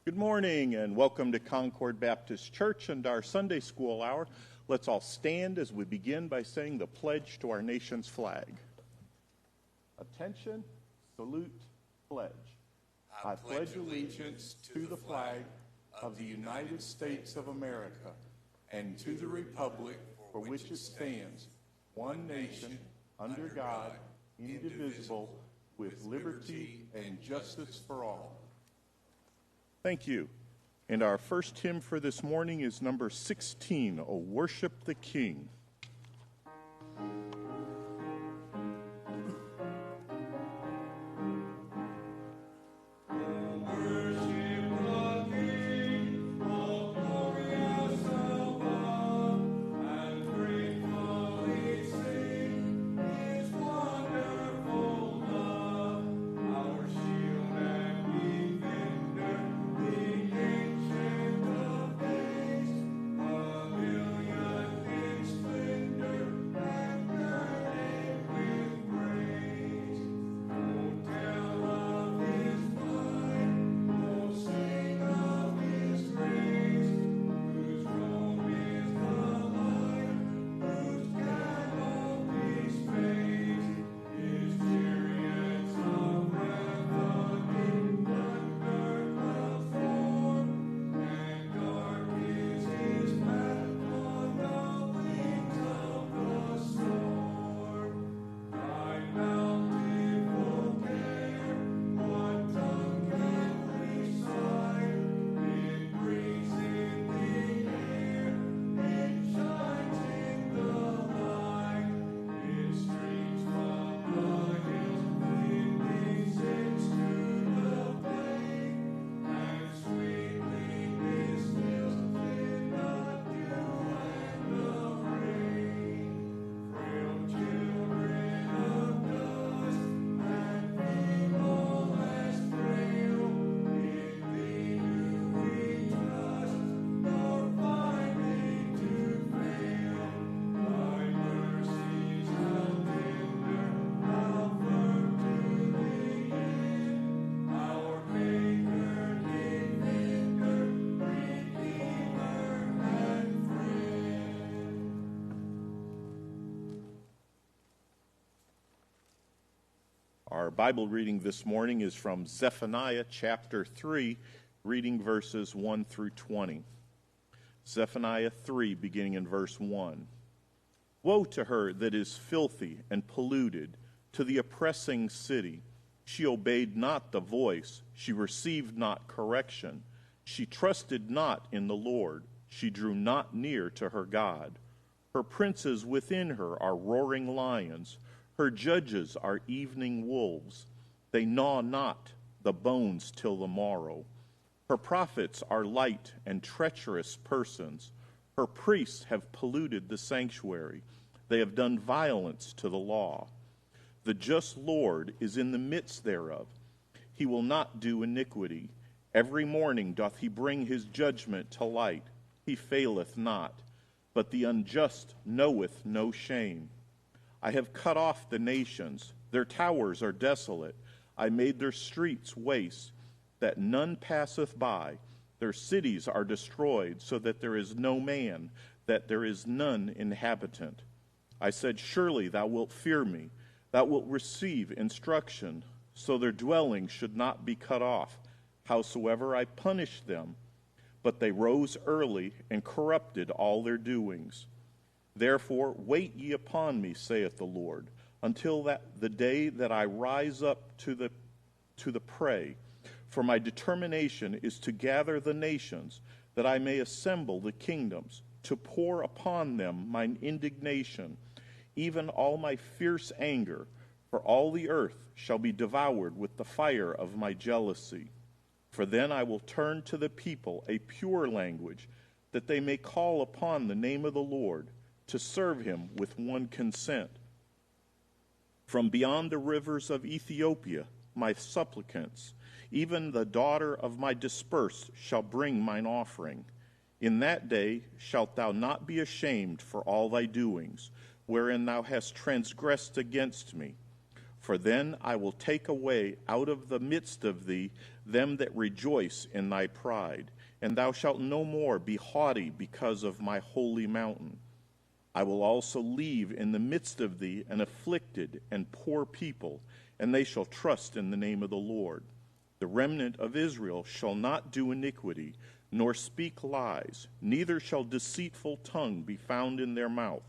Good morning and welcome to Concord Baptist Church and our Sunday School Hour. Let's all stand as we begin by saying the pledge to our nation's flag. Attention, salute, pledge. I pledge allegiance to the flag of the United States of America and to the republic for which it stands, one nation, under God, indivisible, with liberty and justice for all. Thank you. And our first hymn for this morning is number 16, O Worship the King. Our Bible reading this morning is from Zephaniah chapter 3, reading verses 1 through 20. Zephaniah 3, beginning in verse 1. Woe to her that is filthy and polluted, to the oppressing city. She obeyed not the voice, she received not correction. She trusted not in the Lord, she drew not near to her God. Her princes within her are roaring lions. Her judges are evening wolves. They gnaw not the bones till the morrow. Her prophets are light and treacherous persons. Her priests have polluted the sanctuary. They have done violence to the law. The just Lord is in the midst thereof. He will not do iniquity. Every morning doth he bring his judgment to light. He faileth not. But the unjust knoweth no shame. I have cut off the nations. Their towers are desolate. I made their streets waste, that none passeth by. Their cities are destroyed, so that there is no man, that there is none inhabitant. I said, surely thou wilt fear me. Thou wilt receive instruction, so their dwelling should not be cut off. Howsoever I punished them, but they rose early and corrupted all their doings. Therefore wait ye upon me, saith the Lord, until the day that I rise up to the prey. For my determination is to gather the nations, that I may assemble the kingdoms, to pour upon them mine indignation, even all my fierce anger, for all the earth shall be devoured with the fire of my jealousy. For then I will turn to the people a pure language, that they may call upon the name of the Lord, to serve him with one consent. From beyond the rivers of Ethiopia, my supplicants, even the daughter of my dispersed, shall bring mine offering. In that day shalt thou not be ashamed for all thy doings, wherein thou hast transgressed against me. For then I will take away out of the midst of thee them that rejoice in thy pride, and thou shalt no more be haughty because of my holy mountain. I will also leave in the midst of thee an afflicted and poor people, and they shall trust in the name of the Lord. The remnant of Israel shall not do iniquity, nor speak lies, neither shall deceitful tongue be found in their mouth.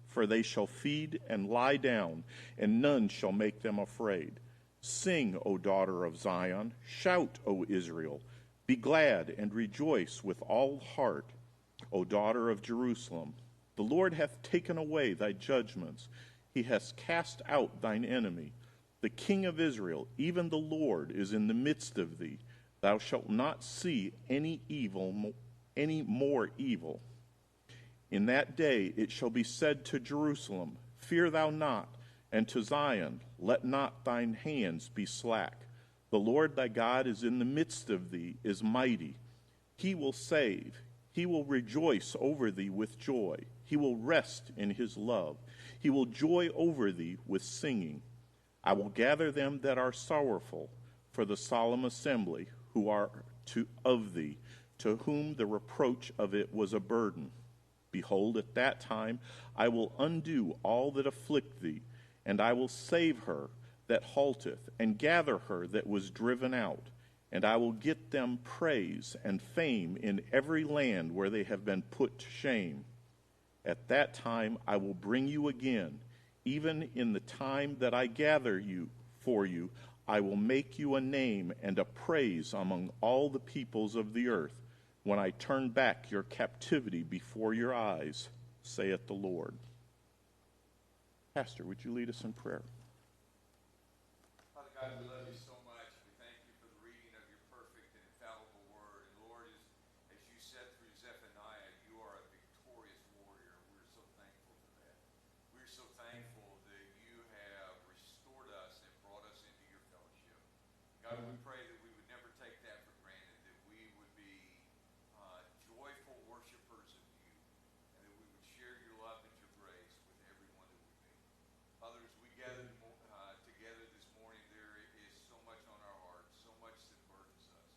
For they shall feed and lie down, and none shall make them afraid. Sing, O daughter of Zion, shout, O Israel. Be glad and rejoice with all heart, O daughter of Jerusalem. The Lord hath taken away thy judgments. He hath cast out thine enemy. The King of Israel, even the Lord, is in the midst of thee. Thou shalt not see any more evil. In that day it shall be said to Jerusalem, Fear thou not, and to Zion, Let not thine hands be slack. The Lord thy God is in the midst of thee, is mighty. He will save. He will rejoice over thee with joy. He will rest in his love. He will joy over thee with singing. I will gather them that are sorrowful for the solemn assembly, who are of thee, to whom the reproach of it was a burden. Behold, at that time I will undo all that afflict thee, and I will save her that halteth, and gather her that was driven out. And I will get them praise and fame in every land where they have been put to shame. At that time I will bring you again, even in the time that I gather you for you. I will make you a name and a praise among all the peoples of the earth, when I turn back your captivity before your eyes, saith the Lord. Pastor, would you lead us in prayer? Father God, we love you so much. We thank you for the reading of your perfect and infallible word. And Lord, as you said through Zephaniah, you are a victorious warrior. We're so thankful for that. We're so thankful that you have restored us and brought us into your fellowship. God, we pray that we would never take that for granted, that we would be joyful worshipers of you, and that we would share your love and your grace with everyone that we meet. Father, as we gather together this morning, there is so much on our hearts, so much that burdens us.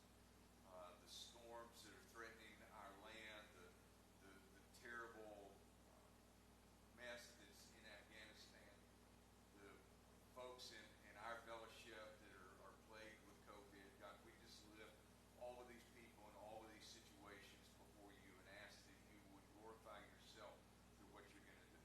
The storms that are threatening our land, the terrible mess that's in Afghanistan, the folks in our fellowship that are plagued with COVID. God, we just lift all of these people and all of these situations before you and ask that you would glorify yourself through what you're going to do.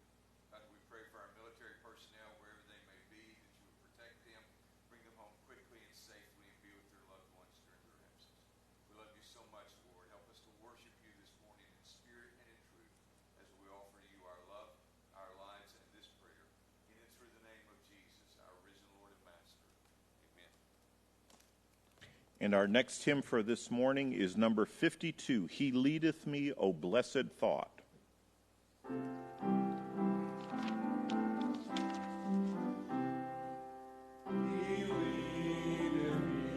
God, we pray for our military personnel wherever they may be, that you would protect them, bring them home quickly and safely, and be with their loved ones during their absence. We love you so much, Lord. Help us to worship you this morning in spirit and in truth as we offer you our love, our lives, and this prayer. In and through the name of Jesus, our risen Lord and Master. Amen. And our next hymn for this morning is number 52, He Leadeth Me, O Blessed Thought. He leadeth me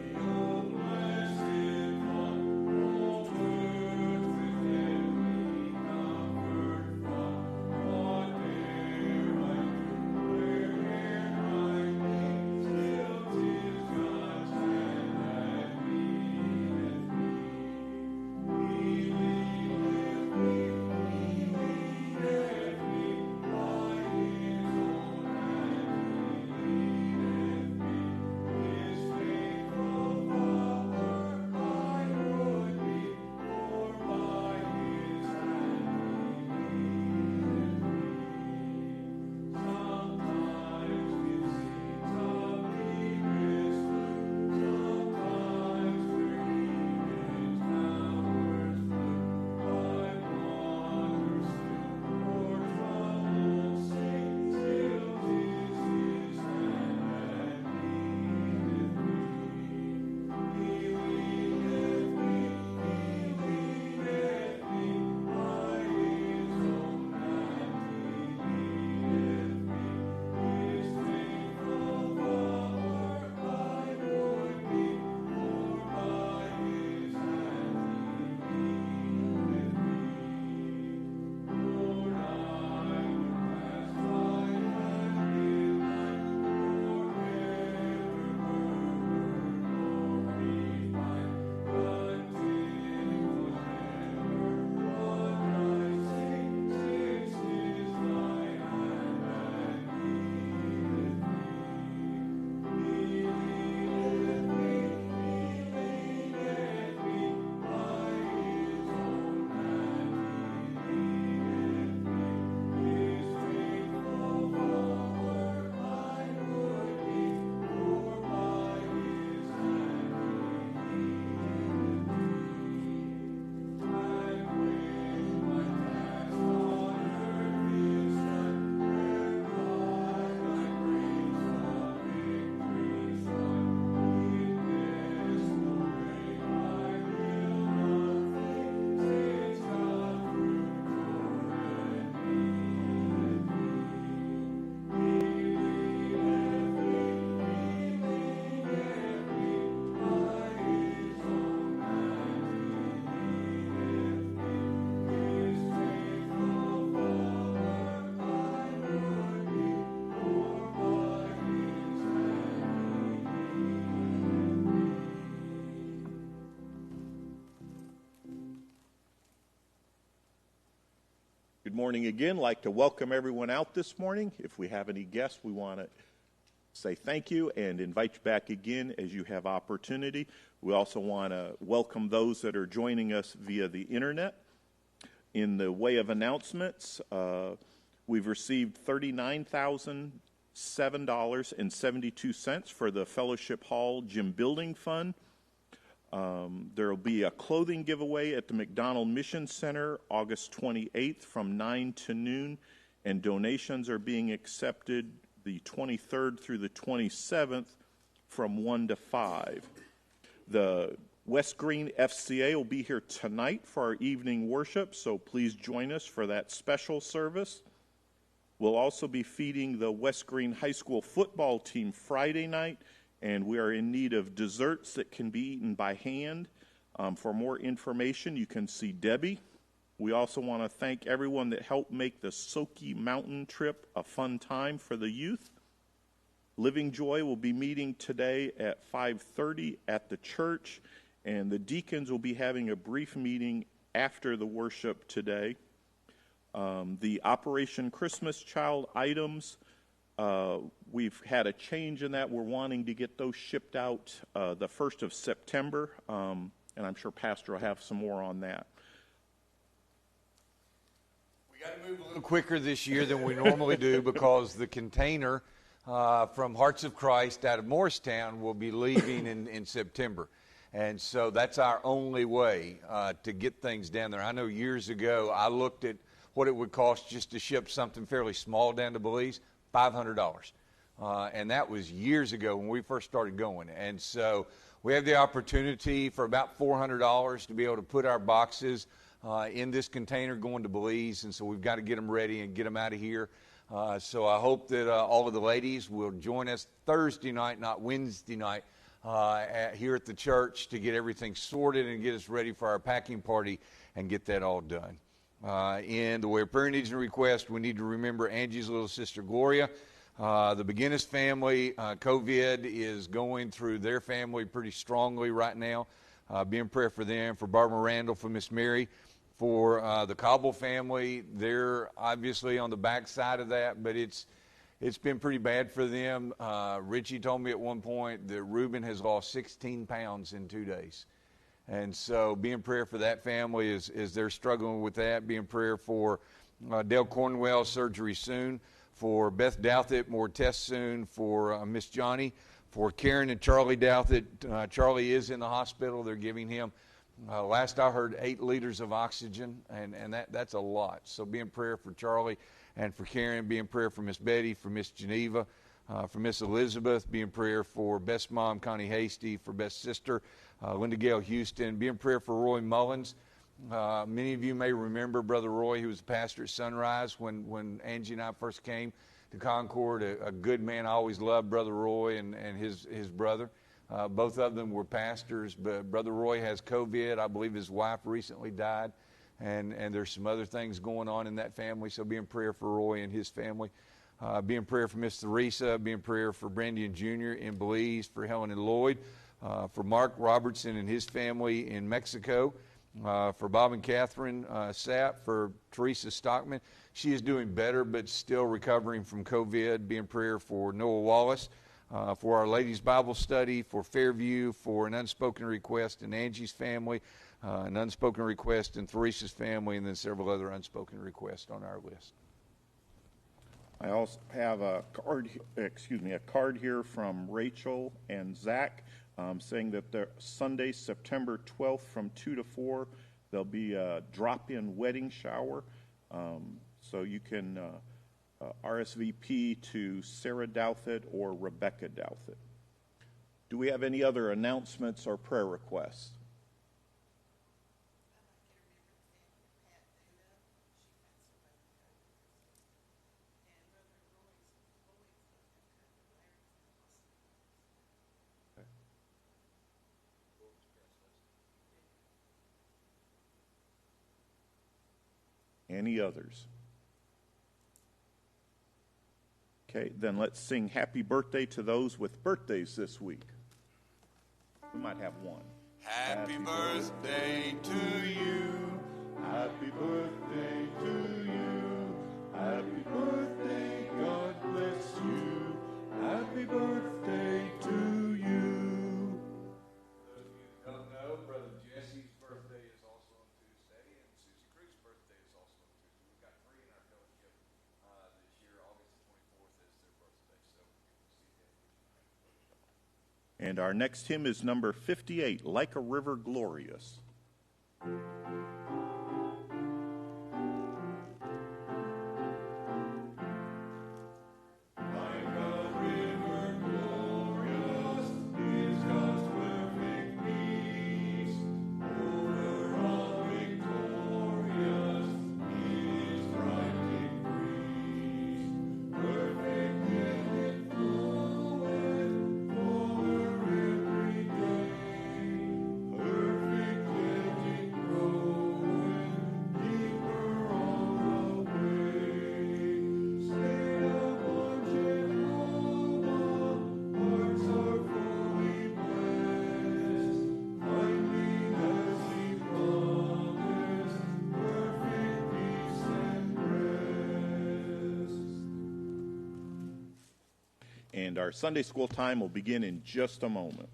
morning again. I'd like to welcome everyone out this morning. If we have any guests, we want to say thank you and invite you back again as you have opportunity. We also want to welcome those that are joining us via the internet. In the way of announcements, we've received $39,007.72 for the Fellowship Hall Gym Building Fund. There will be a clothing giveaway at the McDonald Mission Center August 28th from 9 to noon, and donations are being accepted the 23rd through the 27th from 1 to 5. The West Green FCA will be here tonight for our evening worship, so please join us for that special service. We'll also be feeding the West Green High School football team Friday night, and we are in need of desserts that can be eaten by hand. For more information, you can see Debbie. We also want to thank everyone that helped make the Soki Mountain trip a fun time for the youth. Living Joy will be meeting today at 5:30 at the church, and the deacons will be having a brief meeting after the worship today. The Operation Christmas Child items, we've had a change in that. We're wanting to get those shipped out the 1st of September, and I'm sure Pastor will have some more on that. We got to move a little quicker this year than we normally do because the container from Hearts of Christ out of Morristown will be leaving in September. And so that's our only way to get things down there. I know years ago I looked at what it would cost just to ship something fairly small down to Belize, $500. And that was years ago when we first started going. And so we have the opportunity for about $400 to be able to put our boxes in this container going to Belize. And so we've got to get them ready and get them out of here. So I hope that all of the ladies will join us Thursday night, not Wednesday night, here at the church to get everything sorted and get us ready for our packing party and get that all done. In the way of prayer needs and requests, we need to remember Angie's little sister Gloria. The McGinnis family, COVID is going through their family pretty strongly right now. Be in prayer for them, for Barbara Randall, for Miss Mary, for the Cobble family. They're obviously on the backside of that, but it's been pretty bad for them. Richie told me at one point that Reuben has lost 16 pounds in 2 days. And so be in prayer for that family as they're struggling with that. Be in prayer for Dale Cornwell, surgery soon. For Beth Douthit, more tests soon. For Miss Johnny. For Karen and Charlie Douthit. Charlie is in the hospital. They're giving him, last I heard, 8 liters of oxygen. And that's a lot. So be in prayer for Charlie and for Karen. Be in prayer for Miss Betty, for Miss Geneva. For Miss Elizabeth. Be in prayer for Best Mom, Connie Hasty. For Best Sister, Linda Gale Houston. Be in prayer for Roy Mullins. Many of you may remember Brother Roy, who was the pastor at Sunrise when Angie and I first came to Concord. A good man. I always loved Brother Roy and his brother. Both of them were pastors, but Brother Roy has COVID. I believe his wife recently died, and there's some other things going on in that family, so be in prayer for Roy and his family. Be in prayer for Miss Theresa. Be in prayer for Brandy Jr. in Belize, for Helen and Lloyd, for Mark Robertson and his family in Mexico, for Bob and Catherine Sapp, for Teresa Stockman. She is doing better, but still recovering from COVID. Be in prayer for Noah Wallace, for Our Ladies Bible Study, for Fairview, for an unspoken request in Angie's family, an unspoken request in Theresa's family, and then several other unspoken requests on our list. I also have a card here from Rachel and Zach saying that Sunday, September 12th from 2 to 4, there'll be a drop-in wedding shower. So you can RSVP to Sarah Douthit or Rebecca Douthit. Do we have any other announcements or prayer requests? Any others? Okay, then let's sing happy birthday to those with birthdays this week. We might have one. Happy birthday to you. Happy birthday to you. Happy birthday, God bless you. Happy birthday to you. Those of you that don't know, Brother Jesse's birthday is also on Tuesday, and Susie Cruz's birthday is also on Tuesday. We've got three in our fellowship this year. August the 24th is their birthday, so you can see them tonight. And our next hymn is number 58, Like a River Glorious. And our Sunday school time will begin in just a moment.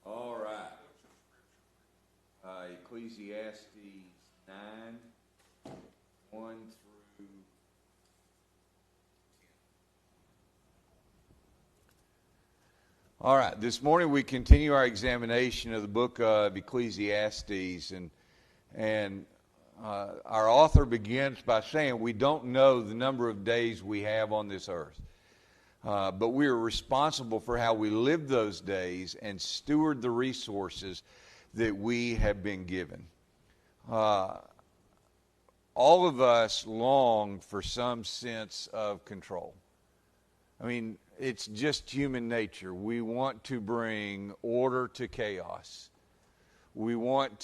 All right. Ecclesiastes 9, 1 through 10. All right, this morning we continue our examination of the book of Ecclesiastes, and our author begins by saying we don't know the number of days we have on this earth. But we are responsible for how we live those days and steward the resources that we have been given. All of us long for some sense of control. I mean, it's just human nature. We want to bring order to chaos. We want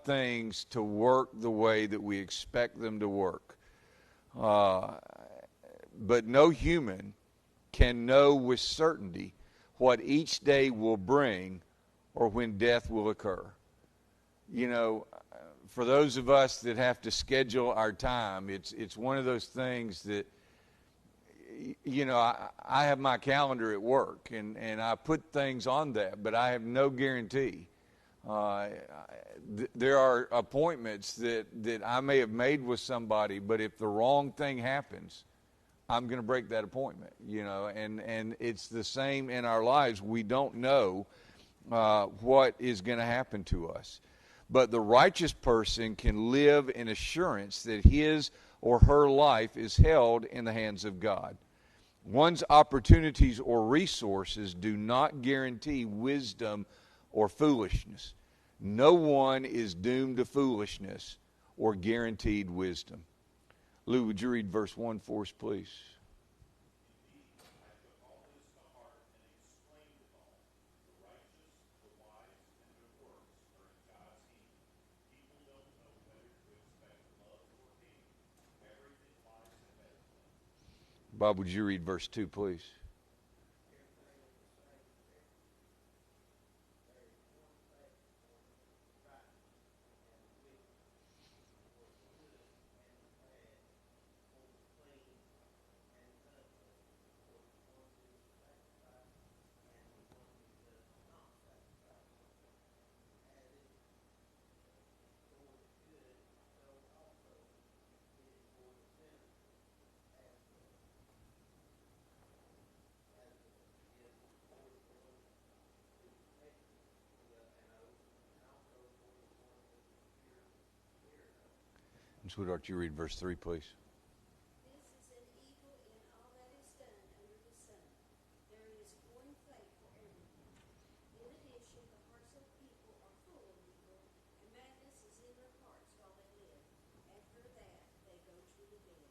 things to work the way that we expect them to work. But no human can know with certainty what each day will bring or when death will occur. You know, for those of us that have to schedule our time, it's one of those things that, you know, I have my calendar at work, and I put things on that, but I have no guarantee. There are appointments that I may have made with somebody, but if the wrong thing happens, I'm going to break that appointment, you know, and it's the same in our lives. We don't know what is going to happen to us. But the righteous person can live in assurance that his or her life is held in the hands of God. One's opportunities or resources do not guarantee wisdom or foolishness. No one is doomed to foolishness or guaranteed wisdom. Lou, would you read verse 1 for us, please? Bob, would you read verse 2, please? Sweetheart, you read verse 3, please. This is an evil in all that is done under the sun. There is one fate for everything. In addition, the hearts of people are full of evil, and madness is in their hearts while they live. After that, they go to the dead.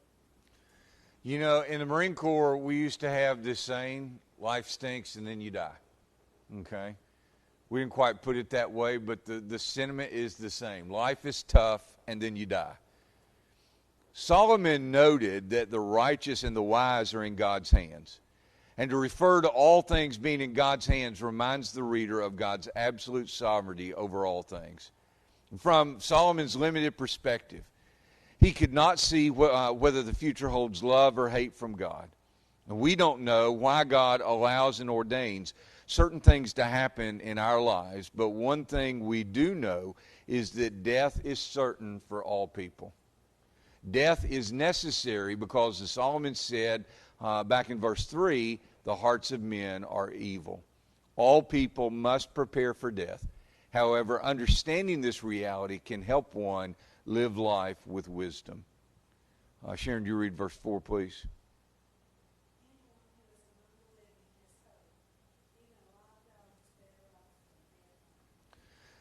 You know, in the Marine Corps, we used to have this saying, life stinks and then you die. Okay? We didn't quite put it that way, but the sentiment is the same. Life is tough and then you die. Solomon noted that the righteous and the wise are in God's hands. And to refer to all things being in God's hands reminds the reader of God's absolute sovereignty over all things. From Solomon's limited perspective, he could not see whether the future holds love or hate from God. And we don't know why God allows and ordains certain things to happen in our lives, but one thing we do know is that death is certain for all people. Death is necessary because, as Solomon said back in verse 3, the hearts of men are evil. All people must prepare for death. However, understanding this reality can help one live life with wisdom. Sharon, do you read verse 4, please?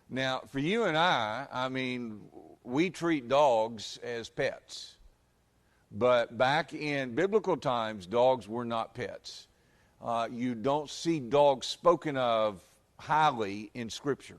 Now, for you and I mean, we treat dogs as pets. But back in biblical times, dogs were not pets. You don't see dogs spoken of highly in Scripture.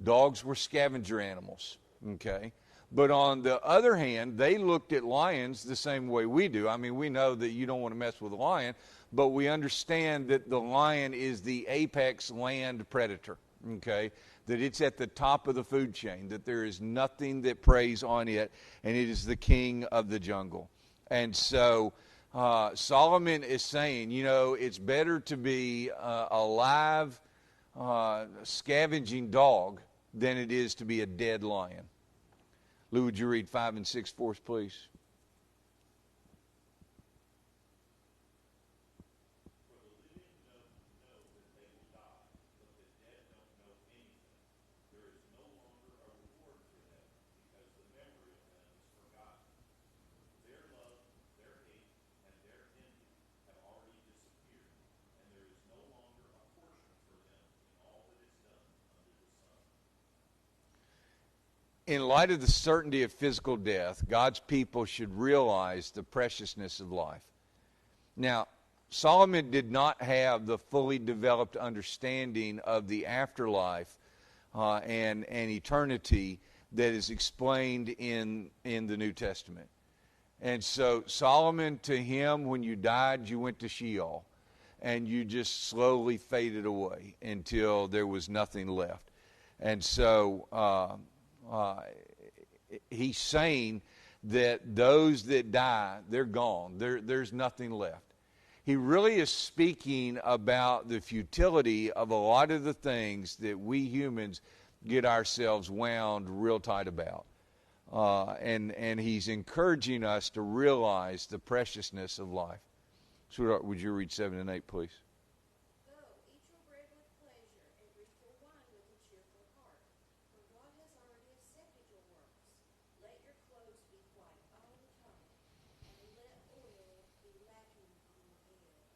Dogs were scavenger animals, okay? But on the other hand, they looked at lions the same way we do. I mean, we know that you don't want to mess with a lion, but we understand that the lion is the apex land predator, okay? That it's at the top of the food chain, that there is nothing that preys on it, and it is the king of the jungle. And so Solomon is saying, you know, it's better to be a live, scavenging dog than it is to be a dead lion. Lou, would you read 5 and 6 for us, please? in light of the certainty of physical death, God's people should realize the preciousness of life. Now, Solomon did not have the fully developed understanding of the afterlife and eternity that is explained in the New Testament. And so Solomon, to him, when you died, you went to Sheol, and you just slowly faded away until there was nothing left. And so he's saying that those that die, they're gone. There's nothing left. He really is speaking about the futility of a lot of the things that we humans get ourselves wound real tight about. And he's encouraging us to realize the preciousness of life. Sweetheart, would you read 7 and 8, please? Go, eat your bread with pleasure, and drink your wine with a cheerful heart. For God has already accepted your works. Let your clothes be white all the time, and let oil be lacking on your head.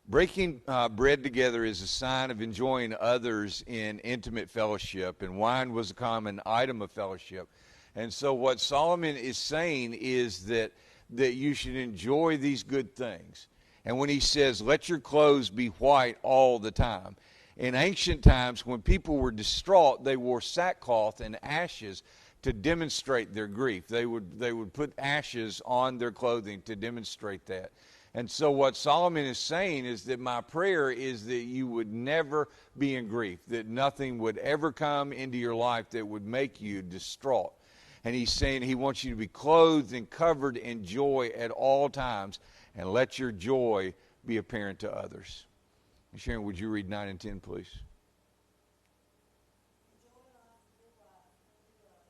Breaking bread together is a sign of enjoying others in intimate fellowship, and wine was a common item of fellowship. And so what Solomon is saying is that you should enjoy these good things. And when he says, let your clothes be white all the time, in ancient times when people were distraught, they wore sackcloth and ashes to demonstrate their grief. They would put ashes on their clothing to demonstrate that. And so what Solomon is saying is that my prayer is that you would never be in grief, that nothing would ever come into your life that would make you distraught. And he's saying he wants you to be clothed and covered in joy at all times, and let your joy be apparent to others. And Sharon, would you read 9 and 10, please? Enjoy life with your wife and your love,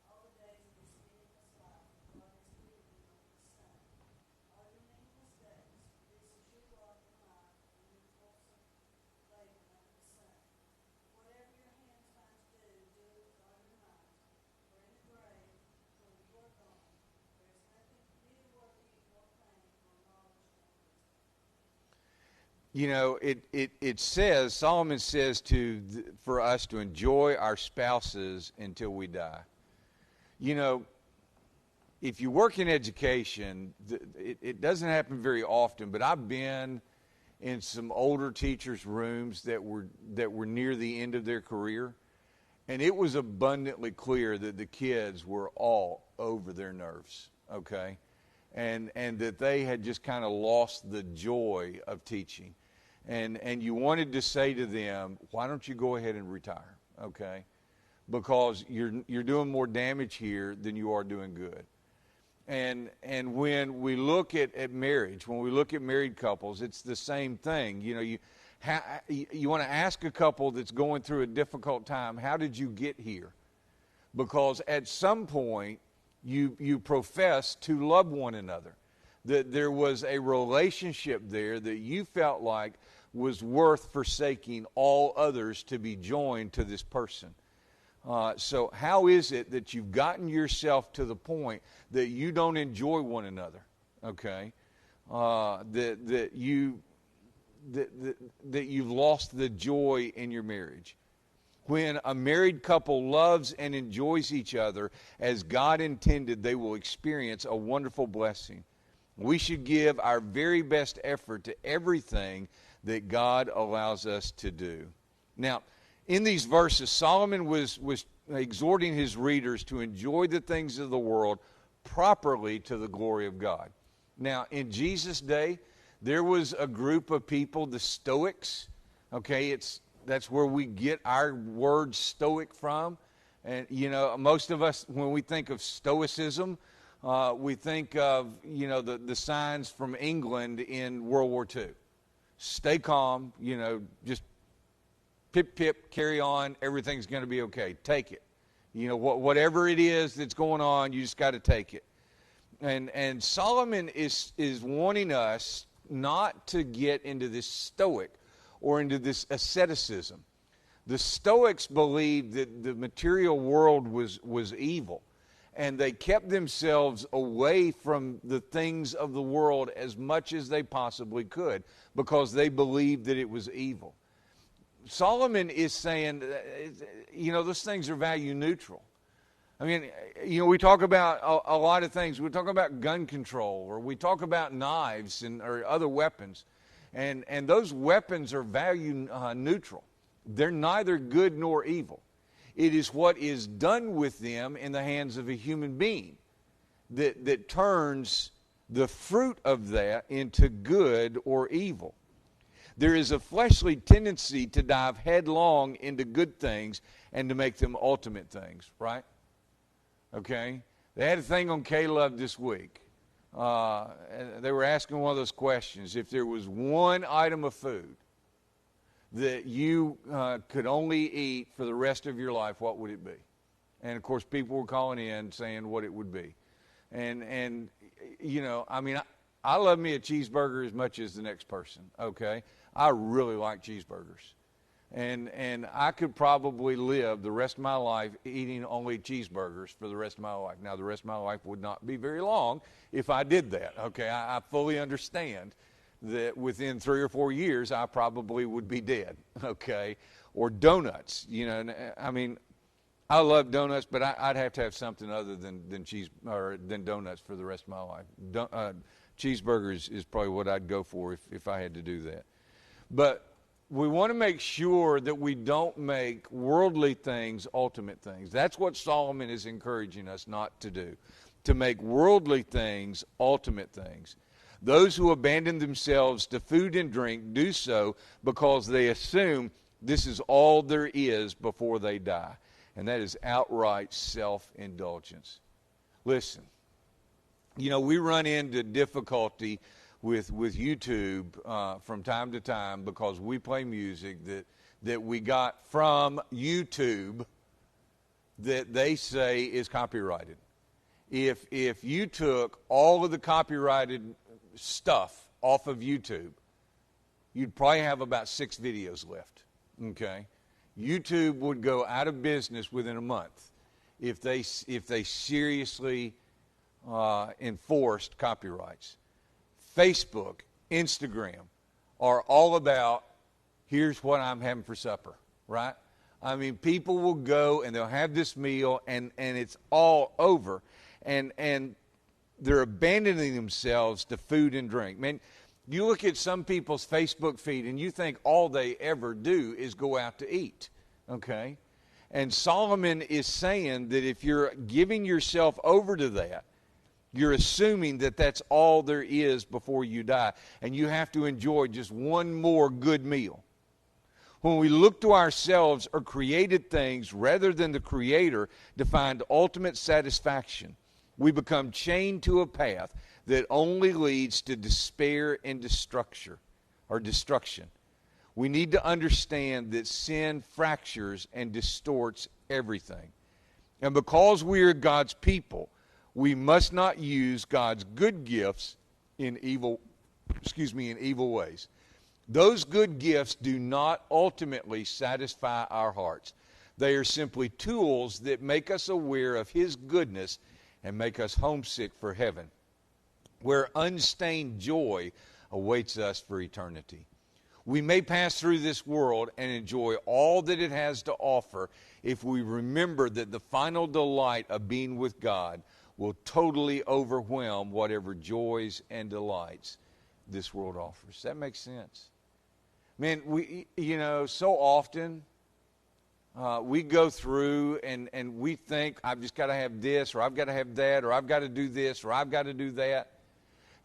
all the days of your meaningless life that God has given you under the sun. All your meaningless days, this is your lot in life and your wholesome labor under the sun. Whatever your hands find to do, do it with all your might. For in the grave, when you are gone, there is nothing neither worthy nor fame nor knowledge nor wisdom. You know, it says, Solomon says for us to enjoy our spouses until we die. You know, if you work in education, it doesn't happen very often, but I've been in some older teachers' rooms that were near the end of their career, and it was abundantly clear that the kids were all over their nerves, okay? And that they had just kind of lost the joy of teaching. And you wanted to say to them, why don't you go ahead and retire, okay? Because you're doing more damage here than you are doing good. And when we look at marriage, when we look at married couples, it's the same thing. You know, you want to ask a couple that's going through a difficult time, how did you get here? Because at some point, you profess to love one another. That there was a relationship there that you felt like was worth forsaking all others to be joined to this person. So how is it that you've gotten yourself to the point that you don't enjoy one another? Okay, that you've lost the joy in your marriage. When a married couple loves and enjoys each other as God intended, they will experience a wonderful blessing. We should give our very best effort to everything that God allows us to do. Now, in these verses, Solomon was exhorting his readers to enjoy the things of the world properly to the glory of God. Now, in Jesus' day, there was a group of people, the Stoics. Okay, that's where we get our word stoic from. And, you know, most of us, when we think of stoicism, we think of, you know, the signs from England in World War II. Stay calm, you know, just pip, pip, carry on, everything's going to be okay. Take it. You know, whatever it is that's going on, you just got to take it. And Solomon is wanting us not to get into this stoic or into this asceticism. The Stoics believed that the material world was evil, and they kept themselves away from the things of the world as much as they possibly could because they believed that it was evil. Solomon is saying, those things are value neutral. I mean, we talk about a lot of things. We talk about gun control, or we talk about knives or other weapons. And those weapons are value neutral. They're neither good nor evil. It is what is done with them in the hands of a human being that turns the fruit of that into good or evil. There is a fleshly tendency to dive headlong into good things and to make them ultimate things, right? Okay? They had a thing on K-Love this week. They were asking one of those questions. If there was one item of food that you could only eat for the rest of your life, what would it be? And, of course, people were calling in saying what it would be. And I love me a cheeseburger as much as the next person, okay? I really like cheeseburgers. And I could probably live the rest of my life eating only cheeseburgers for the rest of my life. Now, the rest of my life would not be very long if I did that, okay? I fully understand that within 3 or 4 years, I probably would be dead, okay? Or donuts, I mean, I love donuts, but I'd have to have something other than cheese or than donuts for the rest of my life. Cheeseburgers is probably what I'd go for if I had to do that. But we want to make sure that we don't make worldly things ultimate things. That's what Solomon is encouraging us not to do, to make worldly things ultimate things. Those who abandon themselves to food and drink do so because they assume this is all there is before they die. And that is outright self-indulgence. Listen, we run into difficulty with YouTube from time to time because we play music that we got from YouTube that they say is copyrighted. If you took all of the copyrighted stuff off of YouTube, you'd probably have about 6 videos left, okay? YouTube would go out of business within a month if they seriously enforced copyrights. Facebook, Instagram are all about, here's what I'm having for supper, right? I mean, people will go and they'll have this meal and it's all over. And they're abandoning themselves to food and drink. Man, you look at some people's Facebook feed and you think all they ever do is go out to eat, okay? And Solomon is saying that if you're giving yourself over to that, you're assuming that that's all there is before you die. And you have to enjoy just one more good meal. When we look to ourselves or created things rather than the Creator to find ultimate satisfaction, we become chained to a path that only leads to despair and destruction. We need to understand that sin fractures and distorts everything. And because we are God's people, we must not use God's good gifts in evil ways. Those good gifts do not ultimately satisfy our hearts. They are simply tools that make us aware of His goodness and make us homesick for heaven, where unstained joy awaits us for eternity. We may pass through this world and enjoy all that it has to offer if we remember that the final delight of being with God will totally overwhelm whatever joys and delights this world offers. That makes sense. Man, we, so often we go through and we think, I've just got to have this, or I've got to have that, or I've got to do this, or I've got to do that.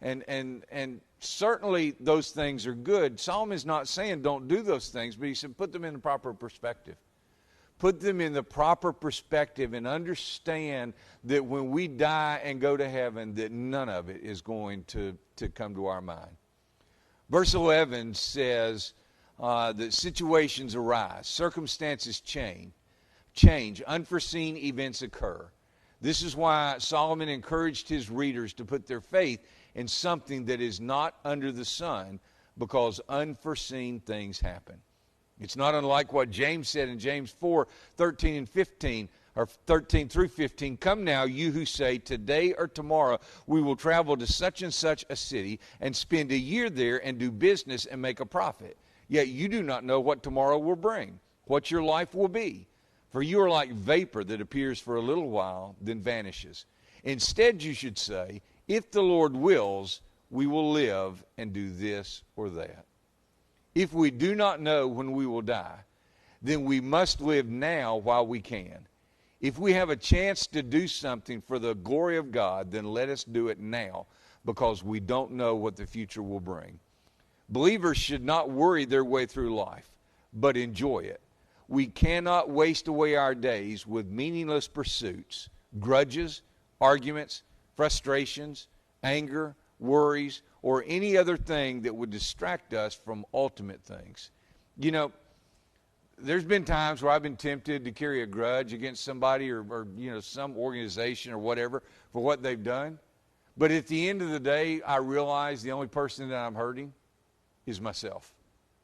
And certainly those things are good. Solomon's not saying don't do those things, but he said put them in the proper perspective. Put them in the proper perspective and understand that when we die and go to heaven, that none of it is going to come to our mind. Verse 11 says that situations arise, circumstances change, unforeseen events occur. This is why Solomon encouraged his readers to put their faith in something that is not under the sun, because unforeseen things happen. It's not unlike what James said in James 4:13 and 15, or 13 through 15. Come now, you who say, today or tomorrow we will travel to such and such a city and spend a year there and do business and make a profit. Yet you do not know what tomorrow will bring, what your life will be. For you are like vapor that appears for a little while, then vanishes. Instead, you should say, if the Lord wills, we will live and do this or that. If we do not know when we will die, then we must live now while we can. If we have a chance to do something for the glory of God, then let us do it now, because we don't know what the future will bring. Believers should not worry their way through life, but enjoy it. We cannot waste away our days with meaningless pursuits, grudges, arguments, frustrations, anger, worries, or any other thing that would distract us from ultimate things. You know, there's been times where I've been tempted to carry a grudge against somebody or some organization or whatever for what they've done. But at the end of the day, I realize the only person that I'm hurting is myself,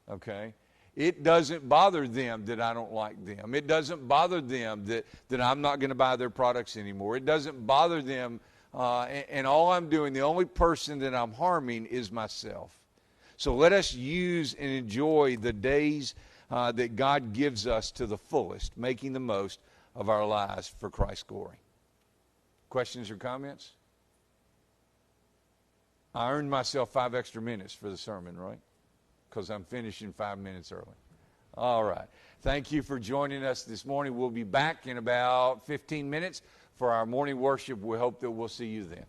okay? It doesn't bother them that I don't like them. It doesn't bother them that I'm not going to buy their products anymore. It doesn't bother them, and all I'm doing, the only person that I'm harming is myself. So let us use and enjoy the days that God gives us to the fullest, making the most of our lives for Christ's glory. Questions or comments? I earned myself 5 extra minutes for the sermon, right? Because I'm finishing 5 minutes early. All right. Thank you for joining us this morning. We'll be back in about 15 minutes for our morning worship. We hope that we'll see you then.